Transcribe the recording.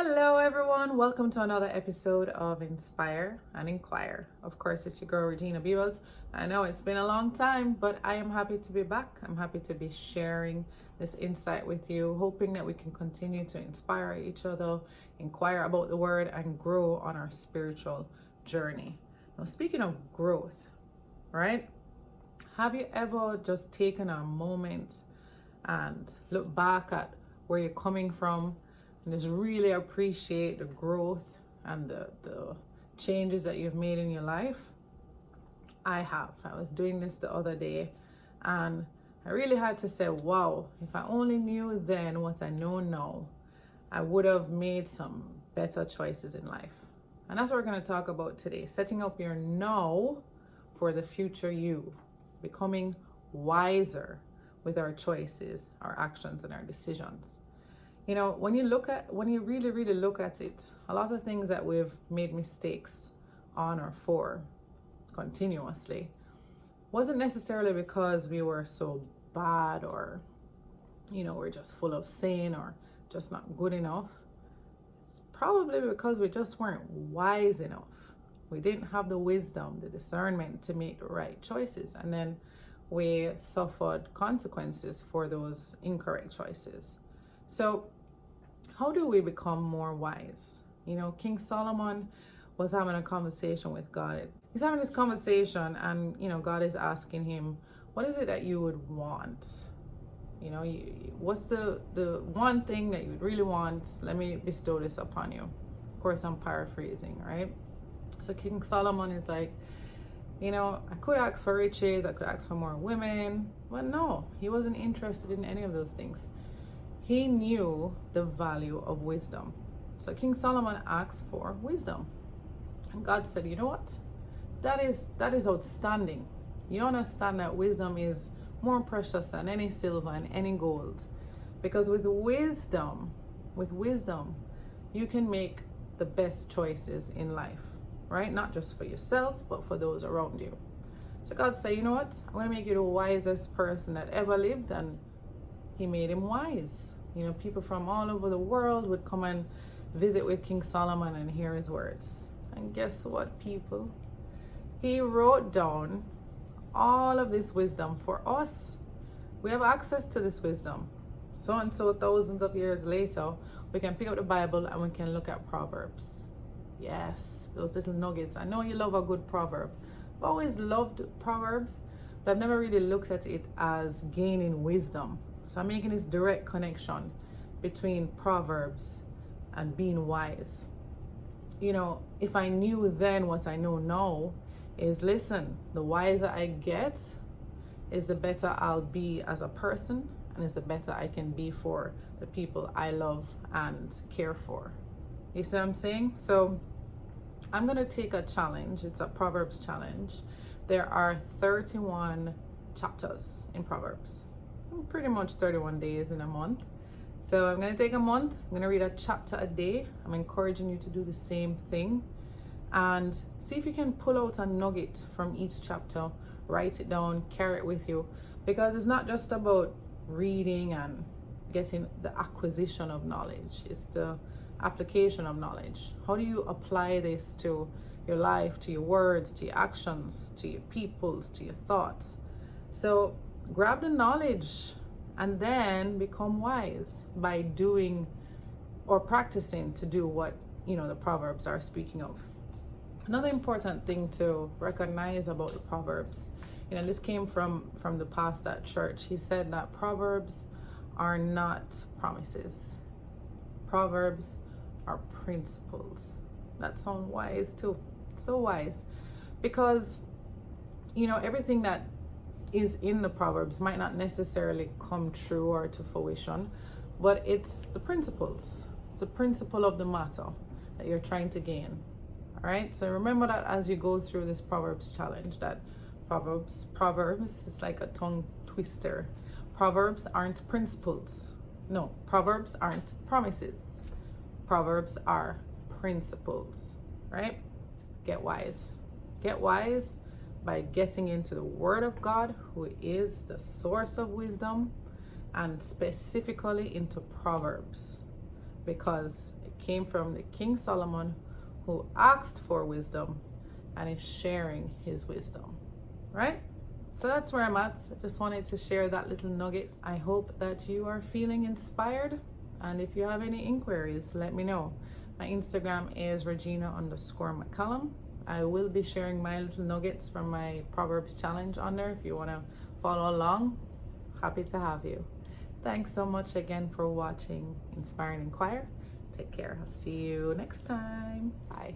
Hello everyone, welcome to another episode of Inspire and Inquire. Of course, it's your girl Regina Beavers. I know it's been a long time, but I am happy to be back. I'm happy to be sharing this insight with you, hoping that we can continue to inspire each other, inquire about the word, and grow on our spiritual journey. Now, speaking of growth, right? Have you ever just taken a moment and look back at where you're coming from and just really appreciate the growth and the changes that you've made in your life? I have. I was doing this the other day and I really had to say, wow, if I only knew then what I know now, I would have made some better choices in life. And that's what we're going to talk about today, setting up your now for the future you, becoming wiser with our choices, our actions, and our decisions. You know, when you really look at it, a lot of things that we've made mistakes on or for continuously wasn't necessarily because we were so bad or, we're just full of sin or just not good enough. It's probably because we just weren't wise enough. We didn't have the wisdom, the discernment to make the right choices. And then we suffered consequences for those incorrect choices. So how do we become more wise? King Solomon was having a conversation with God. He's having this conversation and, God is asking him, what is it that you would want? What's the one thing that you would really want? Let me bestow this upon you. Of course, I'm paraphrasing, right? So King Solomon is like, I could ask for riches, I could ask for more women, but no, he wasn't interested in any of those things. He knew the value of wisdom. So King Solomon asked for wisdom. And God said, you know what? That is outstanding. You understand that wisdom is more precious than any silver and any gold. Because with wisdom, you can make the best choices in life, right? Not just for yourself, but for those around you. So God said, you know what? I'm going to make you the wisest person that ever lived. And he made him wise. People from all over the world would come and visit with King Solomon and hear his words. And guess what, people? He wrote down all of this wisdom for us. We have access to this wisdom. So and so thousands of years later, we can pick up the Bible and we can look at Proverbs. Yes, those little nuggets. I know you love a good proverb. I've always loved Proverbs, but I've never really looked at it as gaining wisdom. So I'm making this direct connection between Proverbs and being wise. If I knew then what I know now is, listen, the wiser I get is the better I'll be as a person, and is the better I can be for the people I love and care for. You see what I'm saying? So I'm going to take a challenge. It's a Proverbs challenge. There are 31 chapters in Proverbs. Pretty much 31 days in a month. So I'm going to take a month. I'm going to read a chapter a day. I'm encouraging you to do the same thing and see if you can pull out a nugget from each chapter, write it down, carry it with you, because it's not just about reading and getting the acquisition of knowledge. It's the application of knowledge. How do you apply this to your life, to your words, to your actions, to your peoples, to your thoughts? So grab the knowledge and then become wise by doing or practicing to do what the Proverbs are speaking of. Another important thing to recognize about the Proverbs, this came from the pastor at church. He said that Proverbs are not promises. Proverbs are principles. That sounds wise too. So wise. Because everything that is in the Proverbs might not necessarily come true or to fruition, but it's the principles. It's the principle of the matter that you're trying to gain. All right. So remember that as you go through this Proverbs challenge, that Proverbs is like a tongue twister. Proverbs aren't principles. No, Proverbs aren't promises. Proverbs are principles, right? Get wise. Get wise by getting into the Word of God, who is the source of wisdom, and specifically into Proverbs, because came from the King Solomon, who asked for wisdom and is sharing his wisdom, right? So that's where I'm at. I just wanted to share that little nugget. I hope that you are feeling inspired. And if you have any inquiries, let me know. My Instagram is Regina_McCallum. I will be sharing my little nuggets from my Proverbs challenge on there. If you want to follow along, happy to have you. Thanks so much again for watching Inspire and Inquire. Take care. I'll see you next time. Bye.